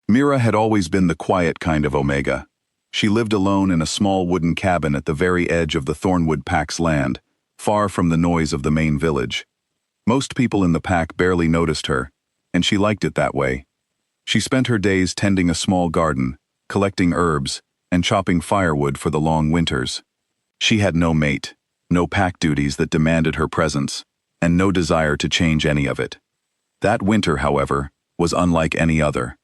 Mira had always been the quiet kind of Omega. She lived alone in a small wooden cabin at the very edge of the Thornwood Pack's land, far from the noise of the main village. Most people in the pack barely noticed her, and she liked it that way. She spent her days tending a small garden, collecting herbs, and chopping firewood for the long winters. She had no mate, no pack duties that demanded her presence, and no desire to change any of it. That winter, however, was unlike any other.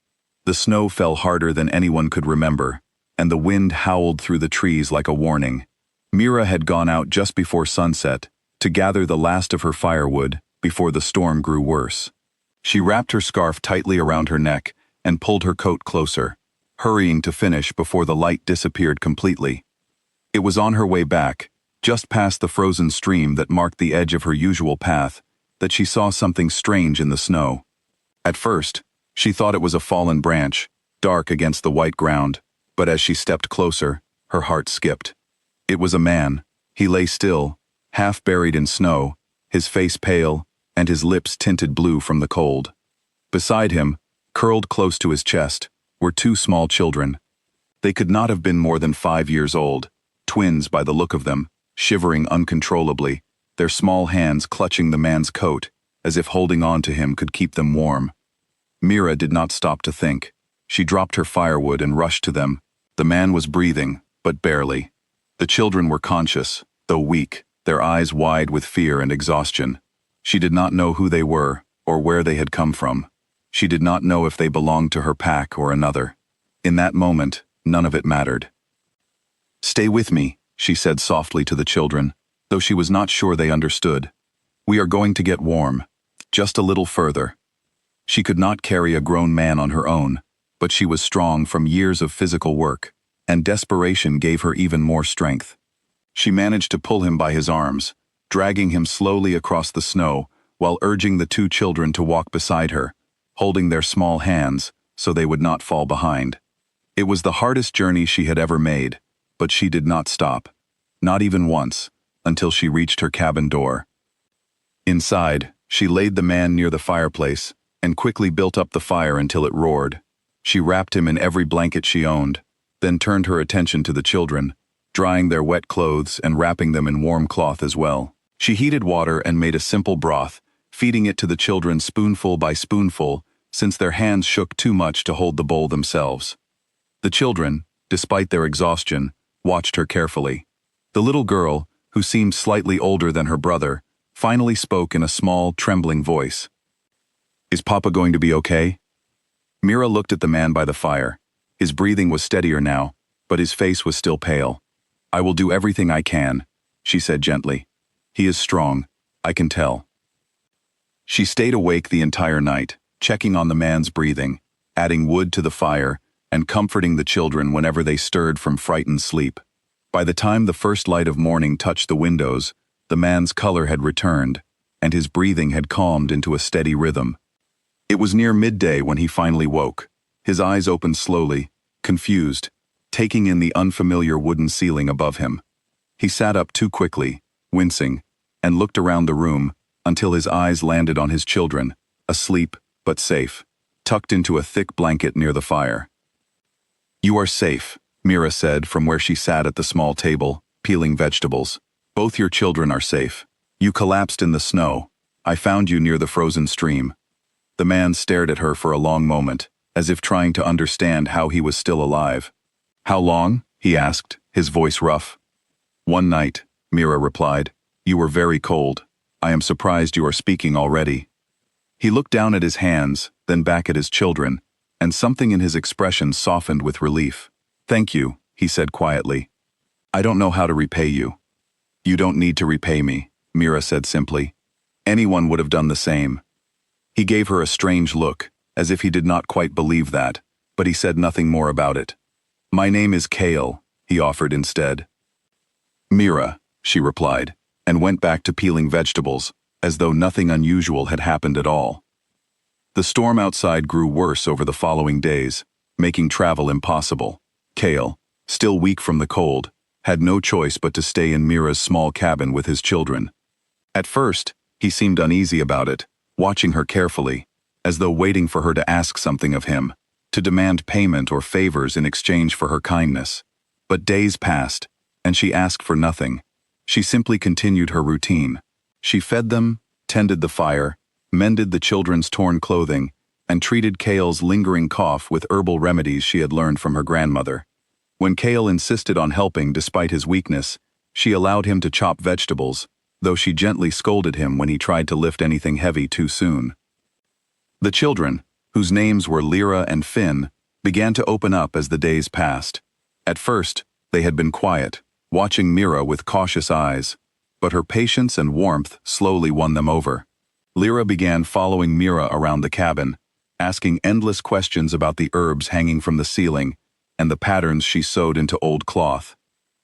The snow fell harder than anyone could remember, and the wind howled through the trees like a warning. Mira had gone out just before sunset to gather the last of her firewood before the storm grew worse. She wrapped her scarf tightly around her neck and pulled her coat closer, hurrying to finish before the light disappeared completely. It was on her way back, just past the frozen stream that marked the edge of her usual path, that she saw something strange in the snow. At first, she thought it was a fallen branch, dark against the white ground, but as she stepped closer, her heart skipped. It was a man. He lay still, half buried in snow, his face pale, and his lips tinted blue from the cold. Beside him, curled close to his chest, were two small children. They could not have been more than 5 years old, twins by the look of them, shivering uncontrollably, their small hands clutching the man's coat, as if holding on to him could keep them warm. Mira did not stop to think. She dropped her firewood and rushed to them. The man was breathing, but barely. The children were conscious, though weak, their eyes wide with fear and exhaustion. She did not know who they were, or where they had come from. She did not know if they belonged to her pack or another. In that moment, none of it mattered. "Stay with me," she said softly to the children, though she was not sure they understood. "We are going to get warm. Just a little further." She could not carry a grown man on her own, but she was strong from years of physical work, and desperation gave her even more strength. She managed to pull him by his arms, dragging him slowly across the snow while urging the two children to walk beside her, holding their small hands so they would not fall behind. It was the hardest journey she had ever made, but she did not stop, not even once, until she reached her cabin door. Inside, she laid the man near the fireplace and quickly built up the fire until it roared. She wrapped him in every blanket she owned, then turned her attention to the children, drying their wet clothes and wrapping them in warm cloth as well. She heated water and made a simple broth, feeding it to the children spoonful by spoonful, since their hands shook too much to hold the bowl themselves. The children, despite their exhaustion, watched her carefully. The little girl, who seemed slightly older than her brother, finally spoke in a small, trembling voice. "Is Papa going to be okay?" Mira looked at the man by the fire. His breathing was steadier now, but his face was still pale. "I will do everything I can," she said gently. "He is strong, I can tell." She stayed awake the entire night, checking on the man's breathing, adding wood to the fire, and comforting the children whenever they stirred from frightened sleep. By the time the first light of morning touched the windows, the man's color had returned, and his breathing had calmed into a steady rhythm. It was near midday when he finally woke. His eyes opened slowly, confused, taking in the unfamiliar wooden ceiling above him. He sat up too quickly, wincing, and looked around the room until his eyes landed on his children, asleep but safe, tucked into a thick blanket near the fire. "You are safe," Mira said from where she sat at the small table, peeling vegetables. "Both your children are safe. You collapsed in the snow. I found you near the frozen stream." The man stared at her for a long moment, as if trying to understand how he was still alive. "How long?" he asked, his voice rough. "One night," Mira replied. "You were very cold. I am surprised you are speaking already." He looked down at his hands, then back at his children, and something in his expression softened with relief. "Thank you," he said quietly. "I don't know how to repay you." "You don't need to repay me," Mira said simply. "Anyone would have done the same." He gave her a strange look, as if he did not quite believe that, but he said nothing more about it. "My name is Kael," he offered instead. "Mira," she replied, and went back to peeling vegetables, as though nothing unusual had happened at all. The storm outside grew worse over the following days, making travel impossible. Kael, still weak from the cold, had no choice but to stay in Mira's small cabin with his children. At first, he seemed uneasy about it, watching her carefully, as though waiting for her to ask something of him, to demand payment or favors in exchange for her kindness. But days passed, and she asked for nothing. She simply continued her routine. She fed them, tended the fire, mended the children's torn clothing, and treated Kael's lingering cough with herbal remedies she had learned from her grandmother. When Kael insisted on helping despite his weakness, she allowed him to chop vegetables, though she gently scolded him when he tried to lift anything heavy too soon. The children, whose names were Lyra and Finn, began to open up as the days passed. At first, they had been quiet, watching Mira with cautious eyes, but her patience and warmth slowly won them over. Lyra began following Mira around the cabin, asking endless questions about the herbs hanging from the ceiling and the patterns she sewed into old cloth.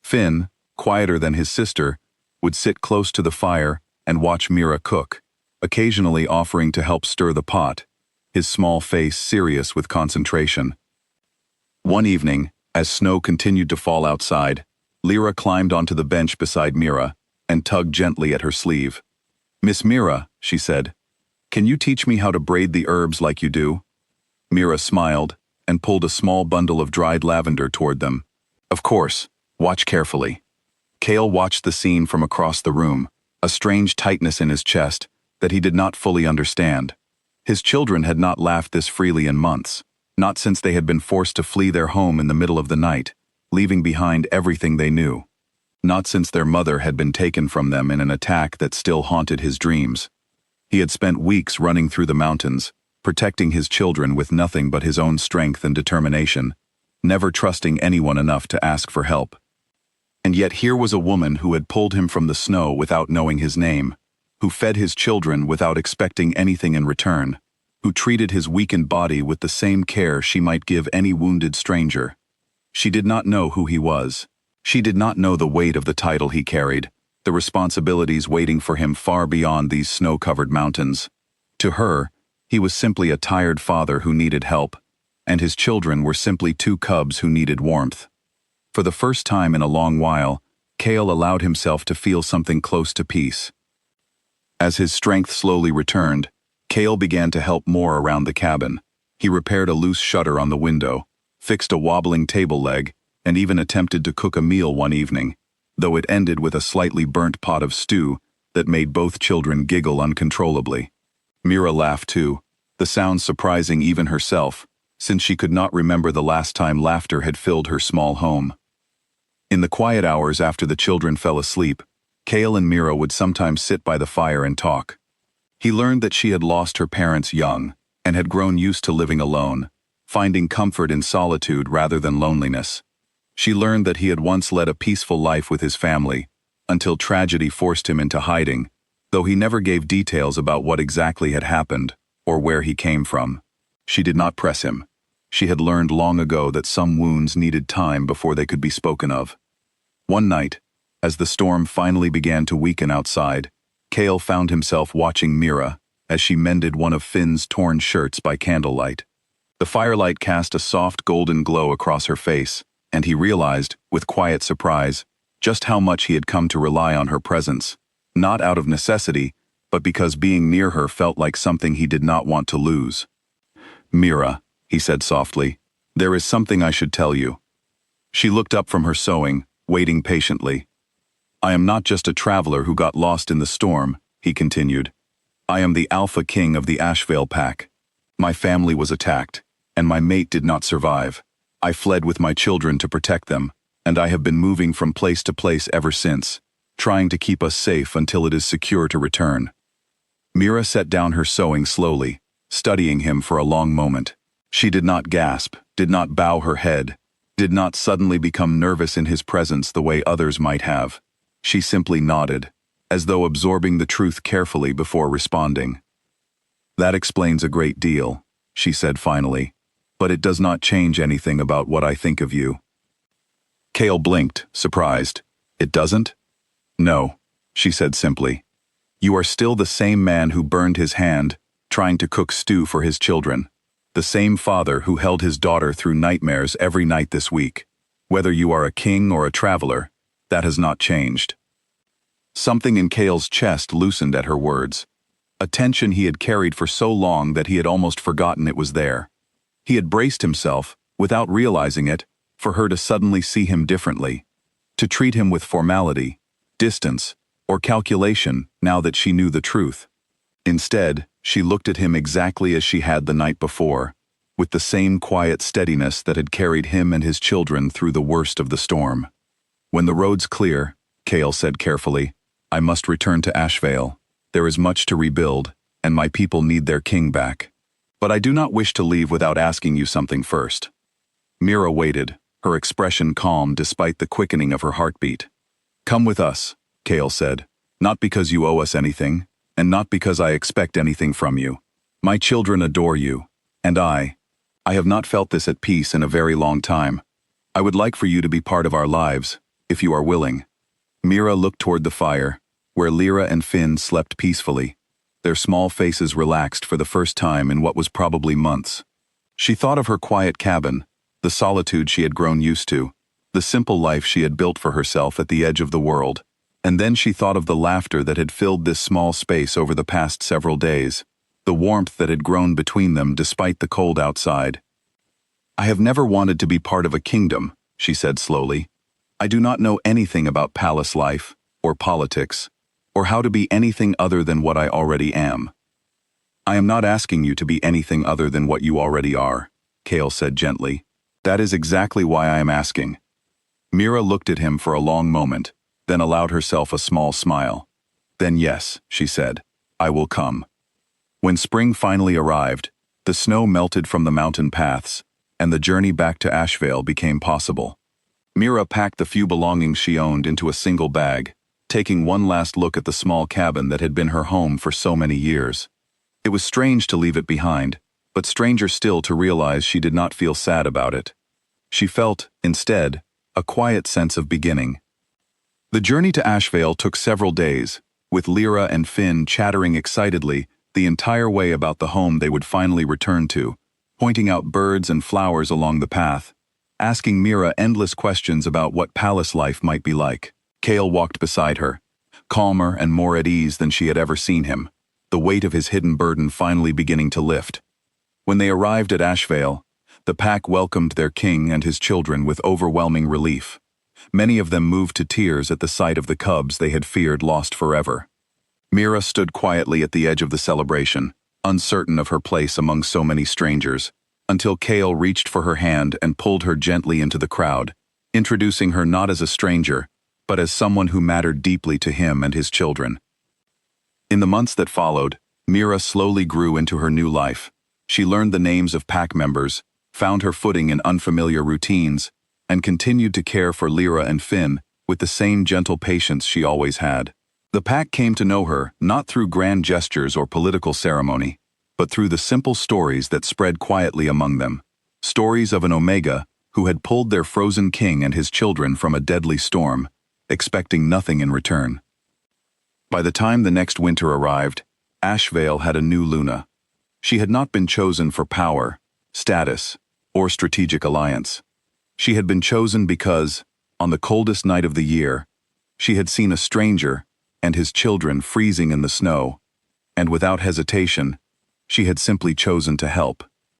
Finn, quieter than his sister, would sit close to the fire and watch Mira cook, occasionally offering to help stir the pot, his small face serious with concentration. One evening, as snow continued to fall outside, Lyra climbed onto the bench beside Mira and tugged gently at her sleeve. "Miss Mira," she said, "can you teach me how to braid the herbs like you do?" Mira smiled and pulled a small bundle of dried lavender toward them. "Of course, watch carefully." Kael watched the scene from across the room, a strange tightness in his chest that he did not fully understand. His children had not laughed this freely in months, not since they had been forced to flee their home in the middle of the night, leaving behind everything they knew. Not since their mother had been taken from them in an attack that still haunted his dreams. He had spent weeks running through the mountains, protecting his children with nothing but his own strength and determination, never trusting anyone enough to ask for help. And yet here was a woman who had pulled him from the snow without knowing his name, who fed his children without expecting anything in return, who treated his weakened body with the same care she might give any wounded stranger. She did not know who he was. She did not know the weight of the title he carried, the responsibilities waiting for him far beyond these snow-covered mountains. To her, he was simply a tired father who needed help, and his children were simply two cubs who needed warmth. For the first time in a long while, Kael allowed himself to feel something close to peace. As his strength slowly returned, Kael began to help more around the cabin. He repaired a loose shutter on the window, fixed a wobbling table leg, and even attempted to cook a meal one evening, though it ended with a slightly burnt pot of stew that made both children giggle uncontrollably. Mira laughed too, the sound surprising even herself, since she could not remember the last time laughter had filled her small home. In the quiet hours after the children fell asleep, Kael and Mira would sometimes sit by the fire and talk. He learned that she had lost her parents young and had grown used to living alone, finding comfort in solitude rather than loneliness. She learned that he had once led a peaceful life with his family, until tragedy forced him into hiding, though he never gave details about what exactly had happened or where he came from. She did not press him. She had learned long ago that some wounds needed time before they could be spoken of. One night, as the storm finally began to weaken outside, Kael found himself watching Mira as she mended one of Finn's torn shirts by candlelight. The firelight cast a soft golden glow across her face, and he realized, with quiet surprise, just how much he had come to rely on her presence, not out of necessity, but because being near her felt like something he did not want to lose. "Mira," he said softly, "there is something I should tell you." She looked up from her sewing, waiting patiently. "I am not just a traveler who got lost in the storm," he continued. "I am the Alpha King of the Ashvale Pack. My family was attacked, and my mate did not survive. I fled with my children to protect them, and I have been moving from place to place ever since, trying to keep us safe until it is secure to return." Mira set down her sewing slowly, studying him for a long moment. She did not gasp, did not bow her head, did not suddenly become nervous in his presence the way others might have. She simply nodded, as though absorbing the truth carefully before responding. "That explains a great deal," she said finally, "but it does not change anything about what I think of you." Kael blinked, surprised. "It doesn't?" "No," she said simply. "You are still the same man who burned his hand, trying to cook stew for his children. The same father who held his daughter through nightmares every night this week. Whether you are a king or a traveler, that has not changed." Something in Kael's chest loosened at her words, a tension he had carried for so long that he had almost forgotten it was there. He had braced himself, without realizing it, for her to suddenly see him differently, to treat him with formality, distance, or calculation now that she knew the truth. Instead, she looked at him exactly as she had the night before, with the same quiet steadiness that had carried him and his children through the worst of the storm. "When the road's clear," Kael said carefully, "I must return to Ashvale. There is much to rebuild, and my people need their king back. But I do not wish to leave without asking you something first." Mira waited, her expression calm despite the quickening of her heartbeat. "Come with us," Kael said, "not because you owe us anything, and not because I expect anything from you. My children adore you, and I have not felt this at peace in a very long time. I would like for you to be part of our lives, if you are willing." Mira looked toward the fire, where Lyra and Finn slept peacefully, their small faces relaxed for the first time in what was probably months. She thought of her quiet cabin, the solitude she had grown used to, the simple life she had built for herself at the edge of the world, and then she thought of the laughter that had filled this small space over the past several days, the warmth that had grown between them despite the cold outside. "I have never wanted to be part of a kingdom," she said slowly. "I do not know anything about palace life, or politics, or how to be anything other than what I already am." "I am not asking you to be anything other than what you already are," Kael said gently. "That is exactly why I am asking." Mira looked at him for a long moment, then allowed herself a small smile. "Then yes," she said, "I will come." When spring finally arrived, the snow melted from the mountain paths, and the journey back to Ashvale became possible. Mira packed the few belongings she owned into a single bag, taking one last look at the small cabin that had been her home for so many years. It was strange to leave it behind, but stranger still to realize she did not feel sad about it. She felt, instead, a quiet sense of beginning. The journey to Ashvale took several days, with Lyra and Finn chattering excitedly the entire way about the home they would finally return to, pointing out birds and flowers along the path, asking Mira endless questions about what palace life might be like. Kael walked beside her, calmer and more at ease than she had ever seen him, the weight of his hidden burden finally beginning to lift. When they arrived at Ashvale, the pack welcomed their king and his children with overwhelming relief. Many of them moved to tears at the sight of the cubs they had feared lost forever. Mira stood quietly at the edge of the celebration, uncertain of her place among so many strangers, until Kael reached for her hand and pulled her gently into the crowd, introducing her not as a stranger, but as someone who mattered deeply to him and his children. In the months that followed, Mira slowly grew into her new life. She learned the names of pack members, found her footing in unfamiliar routines, and continued to care for Lyra and Finn with the same gentle patience she always had. The pack came to know her not through grand gestures or political ceremony, but through the simple stories that spread quietly among them. Stories of an Omega who had pulled their frozen king and his children from a deadly storm, expecting nothing in return. By the time the next winter arrived, Ashvale had a new Luna. She had not been chosen for power, status, or strategic alliance. She had been chosen because, on the coldest night of the year, she had seen a stranger and his children freezing in the snow, and without hesitation, she had simply chosen to help.